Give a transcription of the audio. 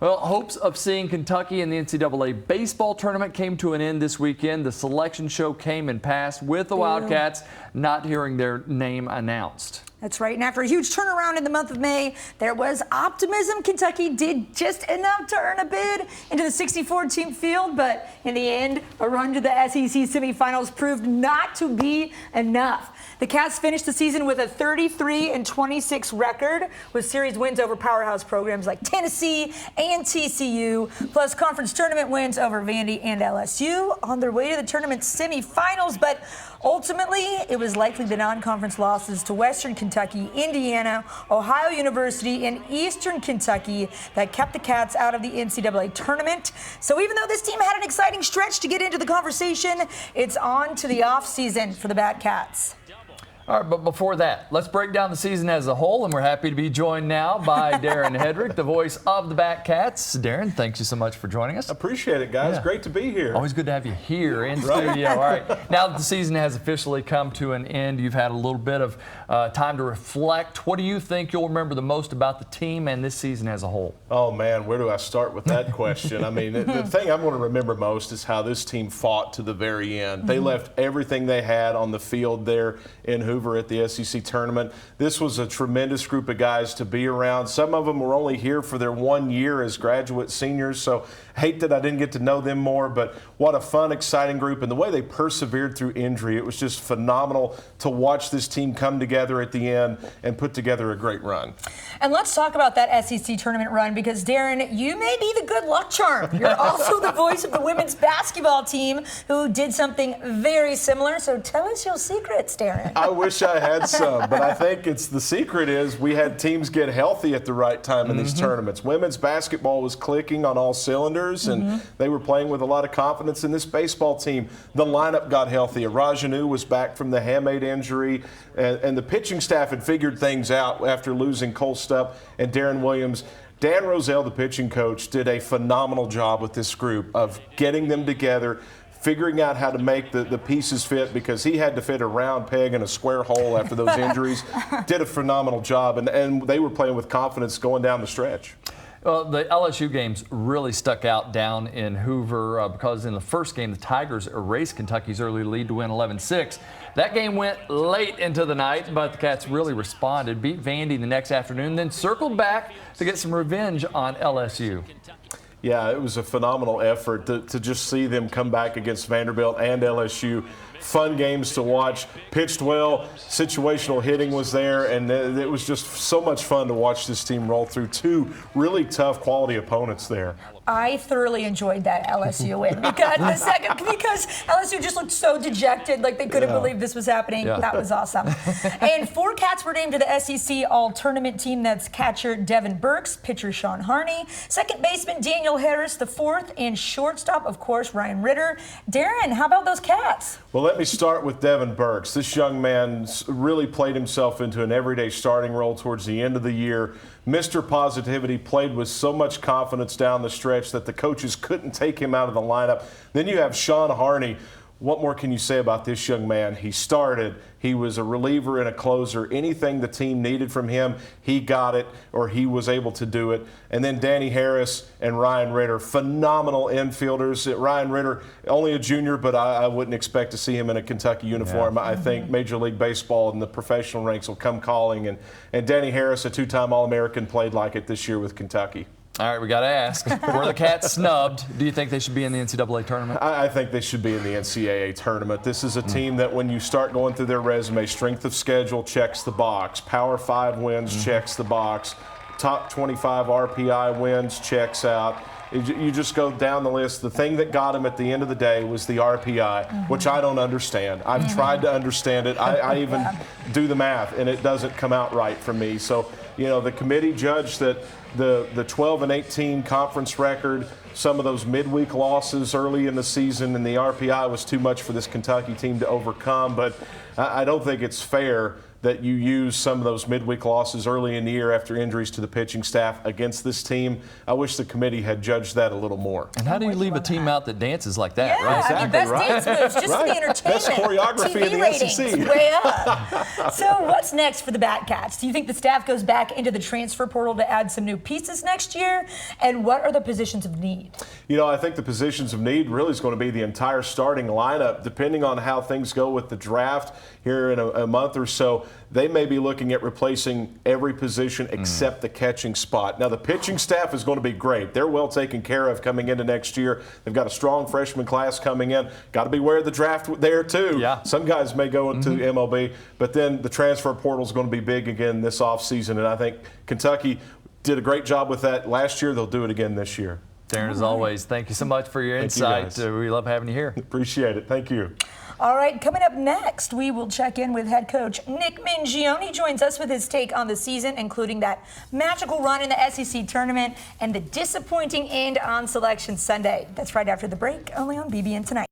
Well, hopes of seeing Kentucky in the NCAA baseball tournament came to an end this weekend. The selection show came and passed with the Wildcats not hearing their name announced. That's right. And after a huge turnaround in the month of May, there was optimism. Kentucky did just enough to earn a bid into the 64-team field, but in the end, a run to the SEC semifinals proved not to be enough. The Cats finished the season with a 33-26 record, with series wins over powerhouse programs like Tennessee and TCU, plus conference tournament wins over Vandy and LSU on their way to the tournament semifinals. But ultimately, it was likely the non-conference losses to Western Kentucky, Indiana, Ohio University, and Eastern Kentucky that kept the Cats out of the NCAA tournament. So even though this team had an exciting stretch to get into the conversation, it's on to the offseason for the Batcats. All right, but before that, let's break down the season as a whole, and we're happy to be joined now by Darren Headrick, the voice of the Batcats. Darren, thanks you so much for joining us. Appreciate it, guys. Great to be here. Always good to have you here in studio. All right, now that the season has officially come to an end, you've had a little bit of time to reflect. What do you think you'll remember the most about the team and this season as a whole? Oh, man, where do I start with that question? I mean, the thing I'm going to remember most is how this team fought to the very end. They left everything they had on the field there in Hoover at the SEC tournament. This was a tremendous group of guys to be around. Some of them were only here for their 1 year as graduate seniors, so hate that I didn't get to know them more, but what a fun, exciting group. And the way they persevered through injury, it was just phenomenal to watch this team come together at the end and put together a great run. And let's talk about that SEC tournament run, because Darren, you may be the good luck charm. You're also the voice of the women's basketball team who did something very similar. So tell us your secrets, Darren. I wish I had some, but I think the secret is we had teams get healthy at the right time in these tournaments. Women's basketball was clicking on all cylinders, and they were playing with a lot of confidence. In this baseball team, the lineup got healthy. Rajanu was back from the hamate injury, and the pitching staff had figured things out after losing Cole Stupp and Darren Williams. Dan Roselle, the pitching coach, did a phenomenal job with this group of getting them together, figuring out how to make the pieces fit, because he had to fit a round peg in a square hole after those injuries. Did a phenomenal job, and they were playing with confidence going down the stretch. Well, the LSU games really stuck out down in Hoover because in the first game, the Tigers erased Kentucky's early lead to win 11-6. That game went late into the night, but the Cats really responded, beat Vandy the next afternoon, then circled back to get some revenge on LSU. Yeah, it was a phenomenal effort to just see them come back against Vanderbilt and LSU. Fun games to watch, pitched well, situational hitting was there, and it was just so much fun to watch this team roll through two really tough quality opponents there. I thoroughly enjoyed that LSU win because LSU just looked so dejected, like they couldn't believe this was happening. That was awesome. And 4 Cats were named to the SEC All-Tournament team. That's catcher Devin Burks, pitcher Sean Harney, second baseman Daniel Harris the fourth, and shortstop, of course, Ryan Ritter. Darren, how about those Cats? Well, let me start with Devin Burks. This young man really played himself into an everyday starting role towards the end of the year. Mr. Positivity, played with so much confidence down the stretch that the coaches couldn't take him out of the lineup. Then you have Sean Harney. What more can you say about this young man? He started. He was a reliever and a closer. Anything the team needed from him, he got it, or he was able to do it. And then Danny Harris and Ryan Ritter, phenomenal infielders. Ryan Ritter, only a junior, but I wouldn't expect to see him in a Kentucky uniform. I think Major League Baseball and the professional ranks will come calling. And Danny Harris, a 2-time All-American, played like it this year with Kentucky. All right, we got to ask, were the Cats snubbed? Do you think they should be in the NCAA tournament? I think they should be in the NCAA tournament. This is a team that when you start going through their resume, strength of schedule checks the box, Power 5 wins checks the box, top 25 RPI wins checks out. You just go down the list. The thing that got him at the end of the day was the RPI, which I don't understand. I've tried to understand it. I even do the math, and it doesn't come out right for me. So, you know, the committee judged that the 12-18 conference record, some of those midweek losses early in the season, and the RPI was too much for this Kentucky team to overcome. But I don't think it's fair that you use some of those midweek losses early in the year after injuries to the pitching staff against this team. I wish the committee had judged that a little more. And how do you leave a team out that dances like that, Yeah, right? I mean, best dance moves, just for the entertainment. Best choreography TV in the ratings, SEC. way up. So what's next for the Batcats? Do you think the staff goes back into the transfer portal to add some new pieces next year? And what are the positions of need? You know, I think the positions of need really is going to be the entire starting lineup. Depending on how things go with the draft here in a month or so, they may be looking at replacing every position except the catching spot. Now, the pitching staff is going to be great. They're well taken care of coming into next year. They've got a strong freshman class coming in. Got to beware of the draft there, too. Yeah. Some guys may go into MLB, but then the transfer portal is going to be big again this offseason, and I think Kentucky did a great job with that last year. They'll do it again this year. Darren, as always, thank you so much for your insight. We love having you here. Appreciate it. Thank you. All right, coming up next, we will check in with head coach Nick Mingione. Joins us with his take on the season, including that magical run in the SEC tournament and the disappointing end on Selection Sunday. That's right after the break, only on BBN Tonight.